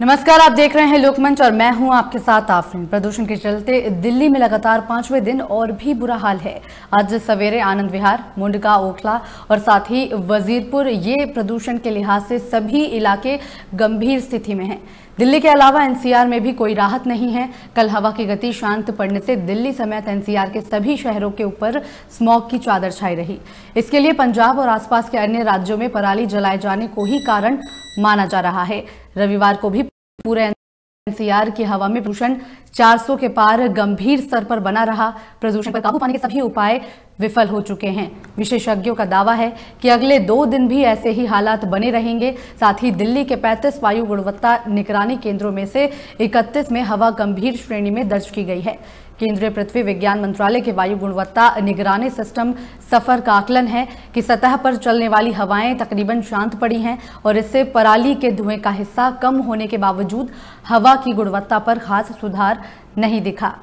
नमस्कार, आप देख रहे हैं लोकमंच और मैं हूं आपके साथ आफरीन। प्रदूषण के चलते दिल्ली में लगातार 5वें दिन और भी बुरा हाल है। आज सवेरे आनंद विहार, मुंडका, ओखला और साथ ही वजीरपुर ये प्रदूषण के लिहाज से सभी इलाके गंभीर स्थिति में हैं। दिल्ली के अलावा एनसीआर में भी कोई राहत नहीं है। कल हवा की गति शांत पड़ने से दिल्ली समेत एनसीआर के सभी शहरों के ऊपर स्मॉग की चादर छाई रही। इसके लिए पंजाब और आसपास के अन्य राज्यों में पराली जलाए जाने को ही कारण माना जा रहा है। रविवार को भी पूरे एनसीआर की हवा में प्रदूषण 400 के पार गंभीर स्तर पर बना रहा। प्रदूषण पर काबू पाने के सभी उपाय विफल हो चुके हैं। विशेषज्ञों का दावा है कि अगले 2 दिन भी ऐसे ही हालात बने रहेंगे। साथ ही दिल्ली के 35 वायु गुणवत्ता निगरानी केंद्रों में से 31 में हवा गंभीर श्रेणी में दर्ज की गई है। केंद्रीय पृथ्वी विज्ञान मंत्रालय के वायु गुणवत्ता निगरानी सिस्टम सफर का आकलन है कि सतह पर चलने वाली हवाएं तकरीबन शांत पड़ी हैं और इससे पराली के धुएं का हिस्सा कम होने के बावजूद हवा की गुणवत्ता पर खास सुधार नहीं दिखा।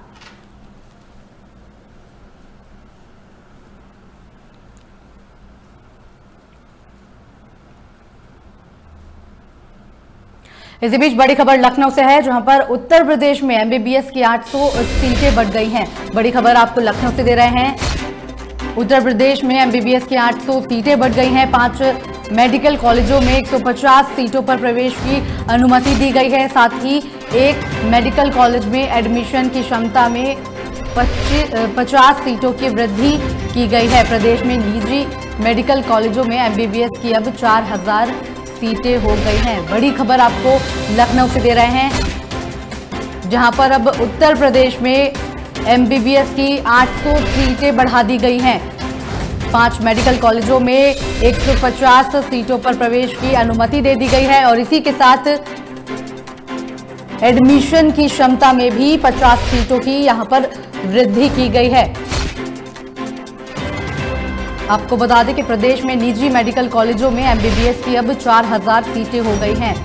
इसी बीच बड़ी खबर लखनऊ से है, जहां पर उत्तर प्रदेश में एमबीबीएस की 800 सीटें बढ़ गई हैं। बड़ी खबर आपको लखनऊ से दे रहे हैं। उत्तर प्रदेश में एमबीबीएस की 800 सीटें बढ़ गई हैं। 5 मेडिकल कॉलेजों में 150 सीटों पर प्रवेश की अनुमति दी गई है। साथ ही एक मेडिकल कॉलेज में एडमिशन की क्षमता में 50 सीटों की वृद्धि की गई है। प्रदेश में निजी मेडिकल कॉलेजों में एमबीबीएस की अब 4000 सीटें हो गई हैं। बड़ी खबर आपको लखनऊ से दे रहे हैं, जहां पर अब उत्तर प्रदेश में एमबीबीएस की 800 सीटें बढ़ा दी गई हैं। 5 मेडिकल कॉलेजों में 150 सीटों पर प्रवेश की अनुमति दे दी गई है और इसी के साथ एडमिशन की क्षमता में भी 50 सीटों की यहां पर वृद्धि की गई है। आपको बता दें कि प्रदेश में निजी मेडिकल कॉलेजों में एमबीबीएस की अब 4000 सीटें हो गई हैं।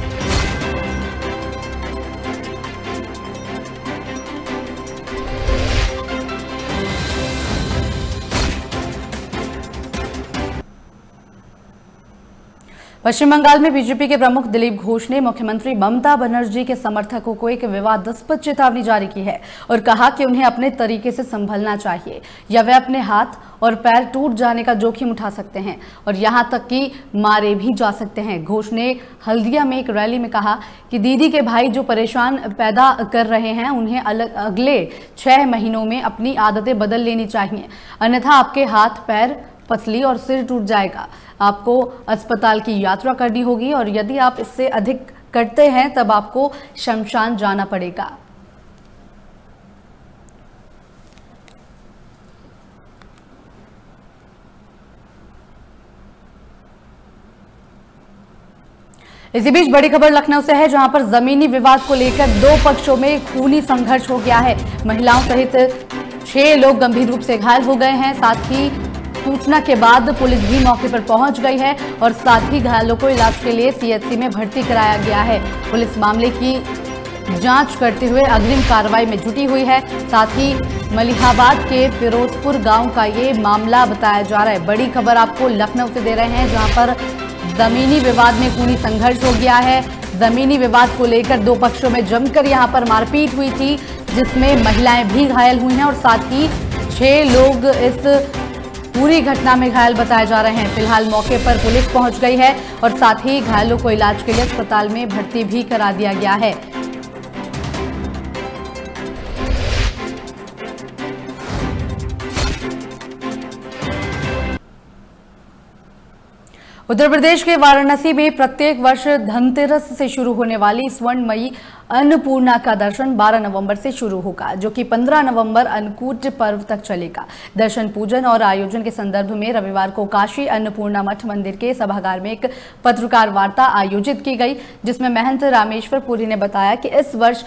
पश्चिम बंगाल में बीजेपी के प्रमुख दिलीप घोष ने मुख्यमंत्री ममता बनर्जी के समर्थकों को एक विवादास्पद चेतावनी जारी की है और कहा कि उन्हें अपने तरीके से संभलना चाहिए या वे अपने हाथ और पैर टूट जाने का जोखिम उठा सकते हैं और यहां तक कि मारे भी जा सकते हैं। घोष ने हल्दिया में एक रैली में कहा कि दीदी के भाई जो परेशान पैदा कर रहे हैं उन्हें अगले 6 महीनों में अपनी आदतें बदल लेनी चाहिए, अन्यथा आपके हाथ, पैर, पसली और सिर टूट जाएगा। आपको अस्पताल की यात्रा करनी होगी और यदि आप इससे अधिक करते हैं तब आपको शमशान जाना पड़ेगा। इसी बीच बड़ी खबर लखनऊ से है, जहां पर जमीनी विवाद को लेकर 2 पक्षों में खूनी संघर्ष हो गया है। महिलाओं सहित 6 लोग गंभीर रूप से घायल हो गए हैं। साथ ही सूचना के बाद पुलिस भी मौके पर पहुंच गई है और साथ ही घायलों को इलाज के लिए सीएचसी में भर्ती कराया गया है। पुलिस मामले की जांच करते हुए अग्रिम कार्रवाई में जुटी हुई है। साथ ही मलिहाबाद के फिरोजपुर गांव का ये मामला बताया जा रहा है। बड़ी खबर आपको लखनऊ से दे रहे हैं, जहां पर जमीनी विवाद में खूनी संघर्ष हो गया है। जमीनी विवाद को लेकर 2 पक्षों में जमकर यहां पर मारपीट हुई थी, जिसमें महिलाएं भी घायल हुई हैं और साथ ही 6 लोग इस पूरी घटना में घायल बताए जा रहे हैं। फिलहाल मौके पर पुलिस पहुंच गई है और साथ ही घायलों को इलाज के लिए अस्पताल में भर्ती भी करा दिया गया है। उत्तर प्रदेश के वाराणसी में प्रत्येक वर्ष धनतेरस से शुरू होने वाली स्वर्णमयी अन्नपूर्णा का दर्शन 12 नवंबर से शुरू होगा, जो कि 15 नवंबर अन्नकूट पर्व तक चलेगा। दर्शन, पूजन और आयोजन के संदर्भ में रविवार को काशी अन्नपूर्णा मठ मंदिर के सभागार में एक पत्रकार वार्ता आयोजित की गई, जिसमें महंत रामेश्वर पुरी ने बताया कि इस वर्ष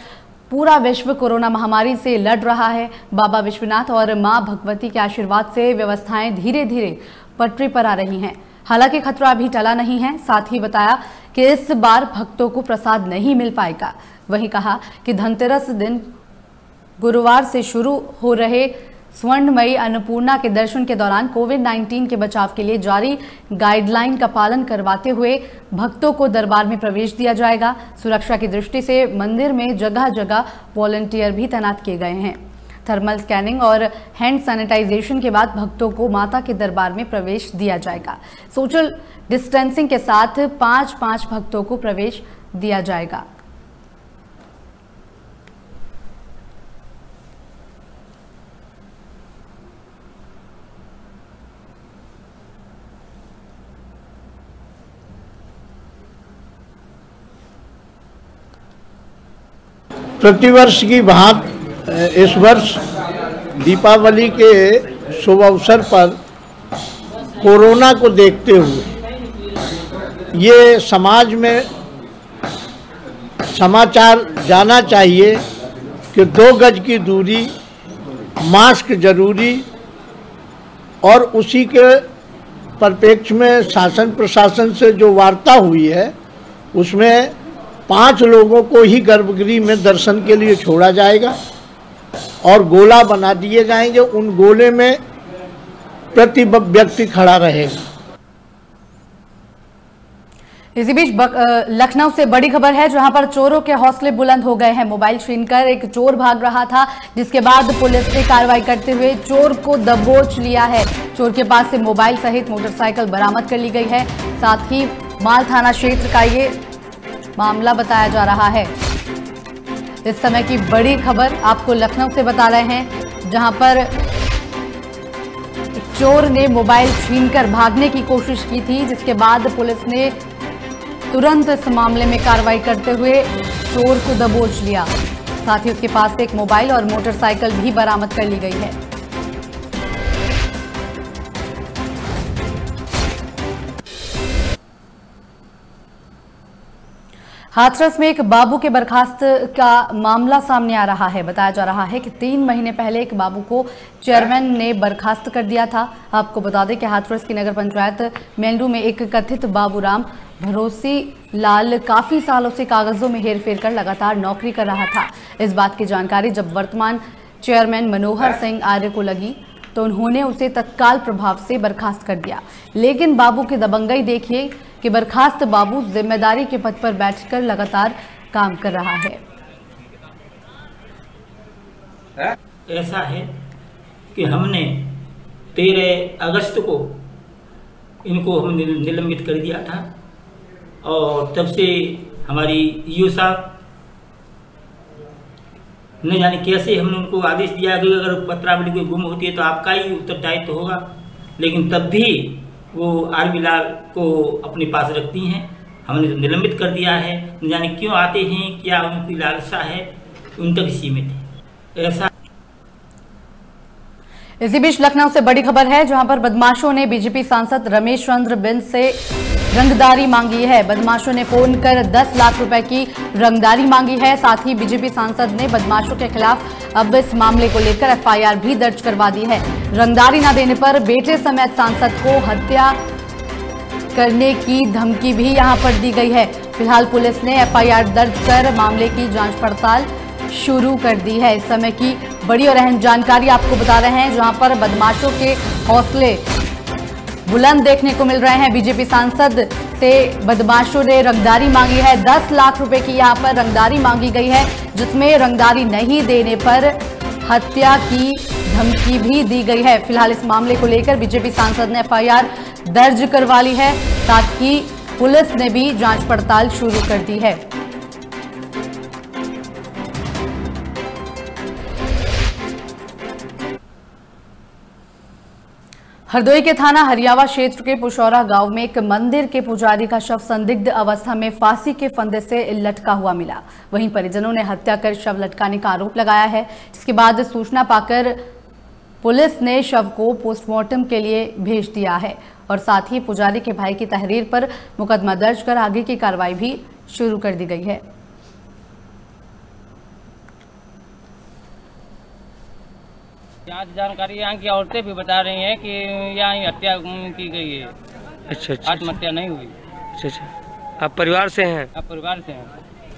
पूरा विश्व कोरोना महामारी से लड़ रहा है। बाबा विश्वनाथ और मां भगवती के आशीर्वाद से व्यवस्थाएं धीरे धीरे पटरी पर आ रही हैं। हालांकि खतरा अभी टला नहीं है। साथ ही बताया कि इस बार भक्तों को प्रसाद नहीं मिल पाएगा। वहीं कहा कि धनतेरस दिन गुरुवार से शुरू हो रहे स्वर्णमयी अन्नपूर्णा के दर्शन के दौरान कोविड-19 के बचाव के लिए जारी गाइडलाइन का पालन करवाते हुए भक्तों को दरबार में प्रवेश दिया जाएगा। सुरक्षा की दृष्टि से मंदिर में जगह जगह वॉलंटियर भी तैनात किए गए हैं। थर्मल स्कैनिंग और हैंड सैनिटाइजेशन के बाद भक्तों को माता के दरबार में प्रवेश दिया जाएगा। सोशल डिस्टेंसिंग के साथ 5-5 भक्तों को प्रवेश दिया जाएगा। प्रतिवर्ष की भांति इस वर्ष दीपावली के शुभ अवसर पर कोरोना को देखते हुए ये समाज में समाचार जाना चाहिए कि 2 गज की दूरी, मास्क जरूरी, और उसी के परिप्रेक्ष्य में शासन प्रशासन से जो वार्ता हुई है उसमें 5 लोगों को ही गर्भगृह में दर्शन के लिए छोड़ा जाएगा और गोला बना दिए जाएंगे। उन गोले में प्रति व्यक्ति खड़ा रहेगा। इसी बीच लखनऊ से बड़ी खबर है, जहां पर चोरों के हौसले बुलंद हो गए हैं। मोबाइल छीनकर एक चोर भाग रहा था, जिसके बाद पुलिस ने कार्रवाई करते हुए चोर को दबोच लिया है। चोर के पास से मोबाइल सहित मोटरसाइकिल बरामद कर ली गई है। साथ ही माल थाना क्षेत्र का ये मामला बताया जा रहा है। इस समय की बड़ी खबर आपको लखनऊ से बता रहे हैं, जहां पर चोर ने मोबाइल छीनकर भागने की कोशिश की थी, जिसके बाद पुलिस ने तुरंत इस मामले में कार्रवाई करते हुए चोर को दबोच लिया। साथ ही उसके पास से एक मोबाइल और मोटरसाइकिल भी बरामद कर ली गई है। हाथरस में एक बाबू के बर्खास्त का मामला सामने आ रहा है। बताया जा रहा है कि 3 महीने पहले एक बाबू को चेयरमैन ने बर्खास्त कर दिया था। आपको बता दें कि हाथरस की नगर पंचायत मेंढू में एक कथित बाबूराम भरोसी लाल काफी सालों से कागजों में हेरफेर कर लगातार नौकरी कर रहा था। इस बात की जानकारी जब वर्तमान चेयरमैन मनोहर सिंह आर्य को लगी तो उन्होंने उसे तत्काल प्रभाव से बर्खास्त कर दिया। लेकिन बाबू की दबंगई देखिए कि बर्खास्त बाबू जिम्मेदारी के पद पर बैठकर लगातार काम कर रहा है। ऐसा है कि हमने 13 अगस्त को इनको हम निलंबित कर दिया था और तब से हमारी ईओ साहब न जाने कैसे हमने उनको आदेश दिया कि अगर पत्रावली कोई गुम होती है तो आपका ही उत्तरदायित्व होगा, लेकिन तब भी वो आर.बी. लाल को अपने पास रखती हैं। हमने तो निलंबित कर दिया है, न जाने क्यों आते हैं, क्या उनकी लालसा है, उन तक सीमित है। ऐसा इसी बीच लखनऊ से बड़ी खबर है, जहां पर बदमाशों ने बीजेपी सांसद रमेश चंद्र बिंद से रंगदारी मांगी है। बदमाशों ने फोन कर 10 लाख रुपए की रंगदारी मांगी है। साथ ही बीजेपी सांसद ने बदमाशों के खिलाफ अब इस मामले को लेकर एफआईआर भी दर्ज करवा दी है। रंगदारी न देने पर बेटे समेत सांसद को हत्या करने की धमकी भी यहां पर दी गई है। फिलहाल पुलिस ने एफआईआर दर्ज कर मामले की जांच पड़ताल शुरू कर दी है। इस समय की बड़ी और अहम जानकारी आपको बता रहे हैं, जहां पर बदमाशों के हौसले बुलंद देखने को मिल रहे हैं। बीजेपी सांसद से बदमाशों ने रंगदारी मांगी है। 10 लाख रुपए की यहां पर रंगदारी मांगी गई है, जिसमें रंगदारी नहीं देने पर हत्या की धमकी भी दी गई है। फिलहाल इस मामले को लेकर बीजेपी सांसद ने एफआईआर दर्ज करवा ली है। साथ ही पुलिस ने भी जांच पड़ताल शुरू कर दी है। हरदोई के थाना हरियावा क्षेत्र के पुशौरा गांव में एक मंदिर के पुजारी का शव संदिग्ध अवस्था में फांसी के फंदे से लटका हुआ मिला। वहीं परिजनों ने हत्या कर शव लटकाने का आरोप लगाया है। इसके बाद सूचना पाकर पुलिस ने शव को पोस्टमार्टम के लिए भेज दिया है और साथ ही पुजारी के भाई की तहरीर पर मुकदमा दर्ज कर आगे की कार्रवाई भी शुरू कर दी गई है। यहाँ जानकारी यहाँ की औरतें भी बता रही हैं कि यहाँ हत्या की गई है। अच्छा। आत्महत्या नहीं हुई। अच्छा। आप परिवार से हैं? आप परिवार से हैं।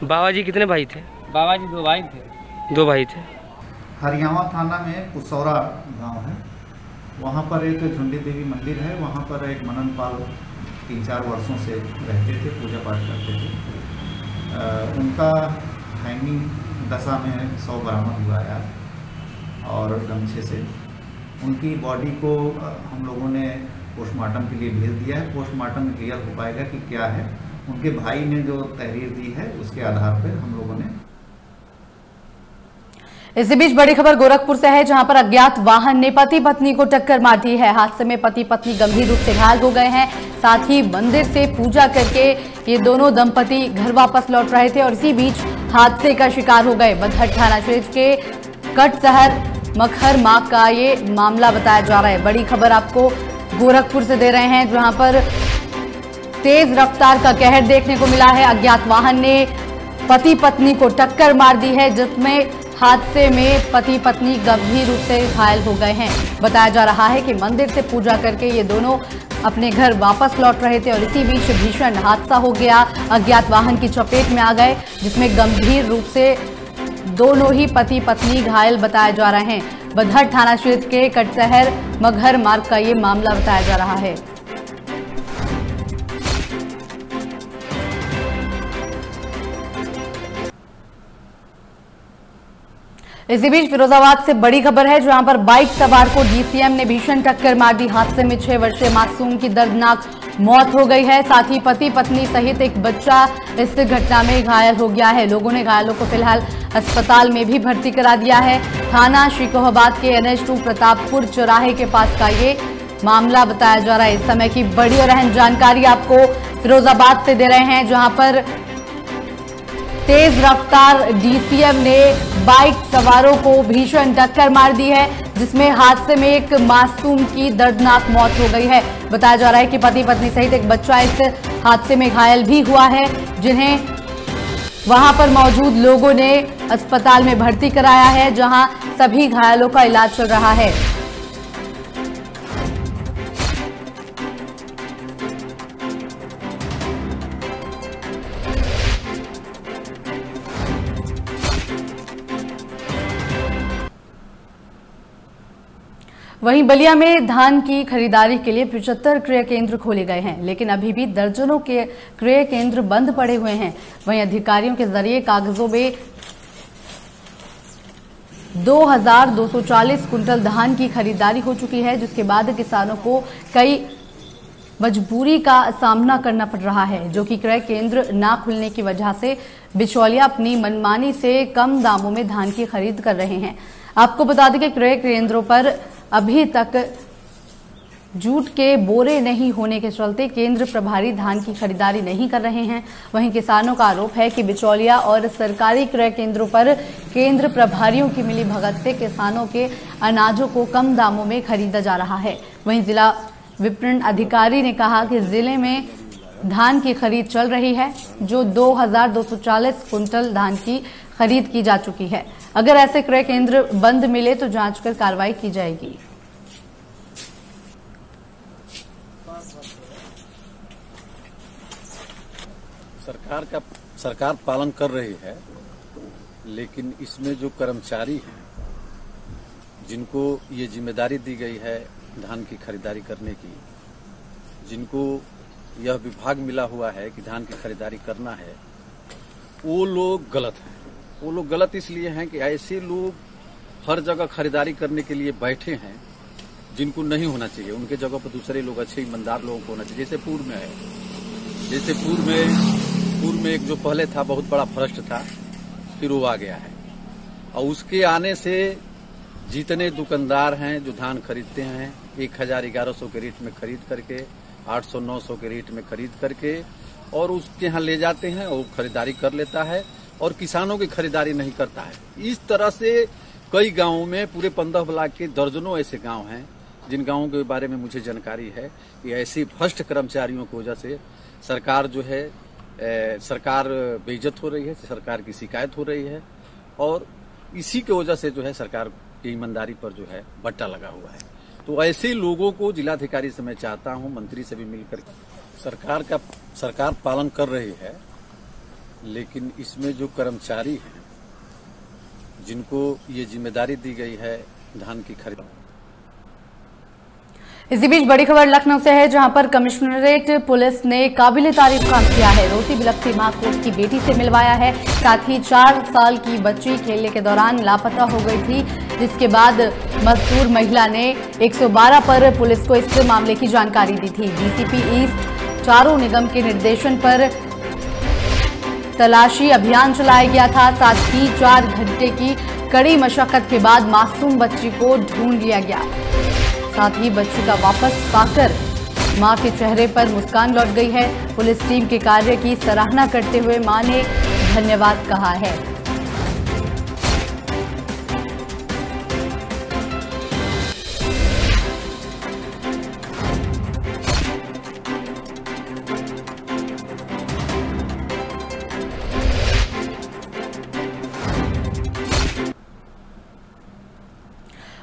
बाबा जी कितने भाई थे? बाबा जी 2 भाई थे। 2 भाई थे। हरियावा थाना में कुसौरा गांव है, वहाँ पर एक झुंडी देवी मंदिर है। वहाँ पर एक मनन पाल 3-4 वर्षों से रहते थे, पूजा पाठ करते थे। उनका हैंगिंग दशा में शव बरामद हुआ है और गमछे से उनकी बॉडी को हम लोगों ने पोस्टमार्टम के लिए भेज दिया है। पोस्टमार्टम में क्लियर हो पाएगा कि क्या है। उनके भाई ने जो तहरीर दी है उसके आधार पर हम लोगों ने। इसी बीच बड़ी खबर गोरखपुर से है, जहां पर अज्ञात वाहन ने पति पत्नी को टक्कर मार दी है। हादसे में पति पत्नी गंभीर रूप से घायल हो गए हैं। साथ ही मंदिर से पूजा करके ये दोनों दंपति घर वापस लौट रहे थे और इसी बीच हादसे का शिकार हो गए। बधट थाना क्षेत्र के कटशहर मखहर मार्ग का ये मामला बताया जा रहा है। बड़ी खबर आपको गोरखपुर से दे रहे हैं, जहां पर तेज रफ्तार का कहर देखने को मिला है। अज्ञात वाहन ने पति पत्नी को टक्कर मार दी है, जिसमें हादसे में पति पत्नी गंभीर रूप से घायल हो गए हैं। बताया जा रहा है कि मंदिर से पूजा करके ये दोनों अपने घर वापस लौट रहे थे और इसी बीच भीषण हादसा हो गया। अज्ञात वाहन की चपेट में आ गए, जिसमें गंभीर रूप से दोनों ही पति पत्नी घायल बताए जा रहे हैं। बधट थाना क्षेत्र के कटशहर मखहर मार्ग का ये मामला बताया जा रहा है। इसी बीच फिरोजाबाद से बड़ी खबर है, जहां पर बाइक सवार को डीसीएम ने भीषण टक्कर मार दी। हादसे में 6 वर्षीय मासूम की दर्दनाक मौत हो गई है। साथ ही पति पत्नी सहित एक बच्चा इस घटना में घायल हो गया है। लोगों ने घायलों को फिलहाल अस्पताल में भी भर्ती करा दिया है। थाना शिकोहाबाद के NH2 प्रतापपुर चौराहे के पास का ये मामला बताया जा रहा है। इस समय की बड़ी और अहम जानकारी आपको फिरोजाबाद से दे रहे हैं, जहां पर तेज रफ्तार डीसीएम ने बाइक सवारों को भीषण टक्कर मार दी है, जिसमें हादसे में एक मासूम की दर्दनाक मौत हो गई है। बताया जा रहा है कि पति पत्नी सहित एक बच्चा इस हादसे में घायल भी हुआ है, जिन्हें वहां पर मौजूद लोगों ने अस्पताल में भर्ती कराया है, जहां सभी घायलों का इलाज चल रहा है। वहीं बलिया में धान की खरीदारी के लिए 75 क्रय केंद्र खोले गए हैं, लेकिन अभी भी दर्जनों के क्रय केंद्र बंद पड़े हुए हैं। वहीं अधिकारियों के जरिए कागजों में 2240 कुंटल धान की खरीदारी हो चुकी है, जिसके बाद किसानों को कई मजबूरी का सामना करना पड़ रहा है, जो कि क्रय केंद्र ना खुलने की वजह से बिचौलिया अपनी मनमानी से कम दामों में धान की खरीद कर रहे हैं। आपको बता दें कि क्रय केंद्रों पर अभी तक जूट के बोरे नहीं होने के चलते केंद्र प्रभारी धान की खरीदारी नहीं कर रहे हैं। वहीं किसानों का आरोप है कि बिचौलिया और सरकारी क्रय केंद्रों पर केंद्र प्रभारियों की मिलीभगत से किसानों के अनाजों को कम दामों में खरीदा जा रहा है। वहीं जिला विपणन अधिकारी ने कहा कि जिले में धान की खरीद चल रही है, जो 2240 कुंटल धान की खरीद की जा चुकी है। अगर ऐसे क्रय केंद्र बंद मिले तो जांच कर कार्रवाई की जाएगी। सरकार पालन कर रही है, लेकिन इसमें जो कर्मचारी हैं जिनको ये जिम्मेदारी दी गई है धान की खरीदारी करने की, जिनको यह विभाग मिला हुआ है कि धान की खरीदारी करना है, वो लोग गलत हैं। वो लोग गलत इसलिए हैं कि ऐसे लोग हर जगह खरीदारी करने के लिए बैठे हैं जिनको नहीं होना चाहिए। उनके जगह पर दूसरे लोग अच्छे ईमानदार लोगों को होना चाहिए। जैसे पूर्व में है, जैसे पूर्व में एक जो पहले था बहुत बड़ा भ्रष्ट था, फिर वो आ गया है। और उसके आने से जितने दुकानदार हैं जो धान खरीदते हैं 1000-1100 के रेट में खरीद करके 800-900 के रेट में खरीद करके और उसके यहाँ ले जाते हैं और खरीदारी कर लेता है और किसानों की खरीदारी नहीं करता है। इस तरह से कई गांवों में पूरे 15 ब्लॉक के दर्जनों ऐसे गांव हैं जिन गांवों के बारे में मुझे जानकारी है कि ऐसे भ्रष्ट कर्मचारियों की वजह से सरकार जो है सरकार बेइज्जत हो रही है, सरकार की शिकायत हो रही है और इसी की वजह से जो है सरकार की ईमानदारी पर जो है बट्टा लगा हुआ है। तो ऐसे लोगों को जिलाधिकारी से मैं चाहता हूं मंत्री से भी मिलकर सरकार पालन कर रही है, लेकिन इसमें जो कर्मचारी हैं जिनको ये जिम्मेदारी दी गई है धान की खरीद। इसी बीच बड़ी खबर लखनऊ से है, जहां पर कमिश्नरेट पुलिस ने काबिले तारीफ काम किया है। रोती बिलखती मां को उसकी बेटी से मिलवाया है। साथ ही 4 साल की बच्ची खेलने के दौरान लापता हो गई थी, जिसके बाद मजदूर महिला ने 112 पर पुलिस को इस मामले की जानकारी दी थी। डीसीपी ईस्ट चारों निगम के निर्देशन पर तलाशी अभियान चलाया गया था। साथ ही 4 घंटे की कड़ी मशक्कत के बाद मासूम बच्ची को ढूंढ लिया गया। साथ ही बच्ची का वापस पाकर मां के चेहरे पर मुस्कान लौट गई है। पुलिस टीम के कार्य की सराहना करते हुए मां ने धन्यवाद कहा है।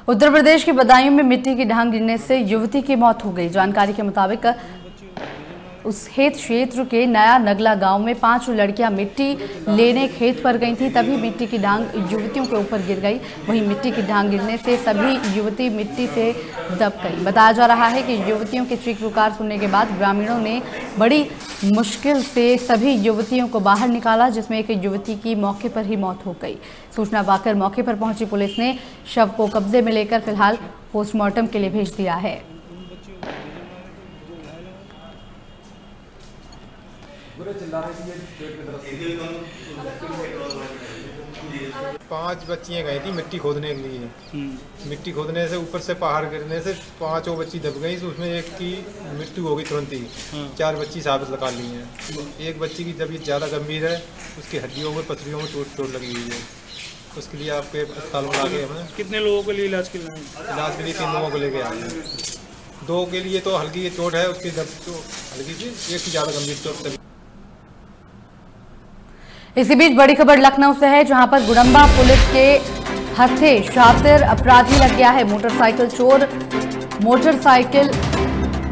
उत्तर प्रदेश के बदायूं में मिट्टी की ढांग गिरने से युवती की मौत हो गई। जानकारी के मुताबिक उस खेत क्षेत्र के नया नगला गांव में 5 लड़कियां मिट्टी लेने खेत पर गई थी, तभी मिट्टी की ढांग युवतियों के ऊपर गिर गई। वहीं मिट्टी की ढांग गिरने से सभी युवती मिट्टी से दब गई। बताया जा रहा है कि युवतियों के चीख पुकार सुनने के बाद ग्रामीणों ने बड़ी मुश्किल से सभी युवतियों को बाहर निकाला, जिसमें एक युवती की मौके पर ही मौत हो गई। सूचना पाकर मौके पर पहुंची पुलिस ने शव को कब्जे में लेकर फिलहाल पोस्टमार्टम के लिए भेज दिया है। 5 बच्चियां गई थी मिट्टी खोदने के लिए। मिट्टी खोदने से ऊपर से पहाड़ गिरने से 5 बच्ची दब गई, उसमें एक की मृत्यु हो गई तुरंत ही। 4 बच्ची साबित लगा ली हैं। एक बच्ची की तबीयत ज़्यादा गंभीर है, उसकी हड्डियों में पसलियों में चोट लगी हुई है। उसके लिए आपके अस्पताल में लाके हमें कितने लोगों के लिए इलाज के लिए 3 लोगों को लेके आए हैं। 2 के लिए तो हल्की चोट है, उसकी हल्की सी, एक की ज़्यादा गंभीर चोट। इसी बीच बड़ी खबर लखनऊ से है, जहां पर गुडम्बा पुलिस के हत्थे शातिर अपराधी लग गया है। मोटरसाइकिल चोर, मोटरसाइकिल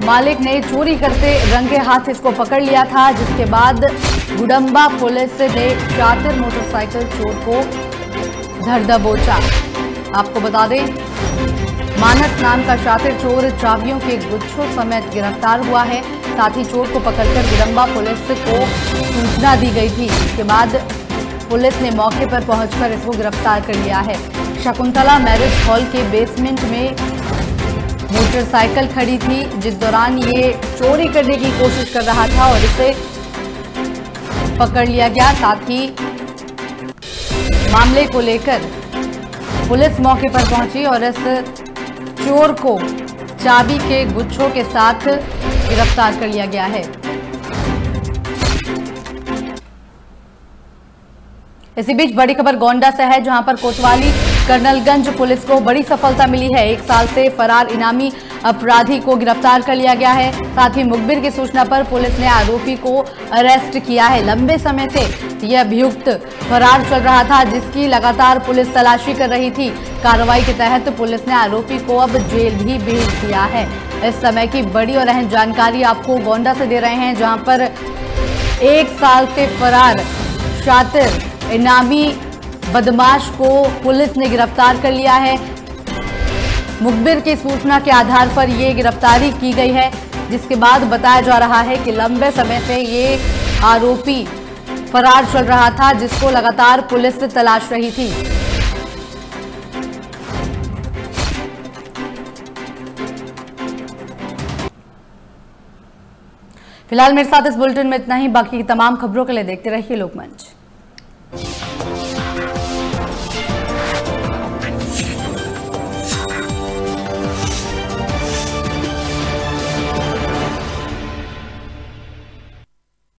मालिक ने चोरी करते रंगे हाथ इसको पकड़ लिया था, जिसके बाद गुडम्बा पुलिस ने शातिर मोटरसाइकिल चोर को धर दबोचा। आपको बता दें, मानस नाम का शातिर चोर चाबियों के गुच्छों समेत गिरफ्तार हुआ है। साथ ही चोर को पकड़कर गुडम्बा पुलिस को सूचना दी गई थी। इसके बाद पुलिस ने मौके पर पहुंचकर इसको गिरफ्तार कर लिया है। शकुंतला मैरिज हॉल के बेसमेंट में मोटरसाइकिल खड़ी थी, जिस दौरान ये चोरी करने की कोशिश कर रहा था और इसे पकड़ लिया गया। साथ ही मामले को लेकर पुलिस मौके पर पहुंची और इस चोर को चाबी के गुच्छों के साथ गिरफ्तार कर लिया गया है। इसी बीच बड़ी खबर गोंडा से है, जहां पर कोतवाली कर्नलगंज पुलिस को बड़ी सफलता मिली है। 1 साल से फरार इनामी अपराधी को गिरफ्तार कर लिया गया है। साथ ही मुखबिर की सूचना पर पुलिस ने आरोपी को अरेस्ट किया है। लंबे समय से यह अभियुक्त फरार चल रहा था, जिसकी लगातार पुलिस तलाशी कर रही थी। कार्रवाई के तहत पुलिस ने आरोपी को अब जेल भी भेज दिया है। इस समय की बड़ी और अहम जानकारी आपको गोंडा से दे रहे हैं, जहां पर 1 साल से फरार शातिर इनामी बदमाश को पुलिस ने गिरफ्तार कर लिया है। मुखबिर की सूचना के आधार पर यह गिरफ्तारी की गई है, जिसके बाद बताया जा रहा है कि लंबे समय से ये आरोपी फरार चल रहा था, जिसको लगातार पुलिस तलाश रही थी। फिलहाल मेरे साथ इस बुलेटिन में इतना ही। बाकी की तमाम खबरों के लिए देखते रहिए लोकमंच।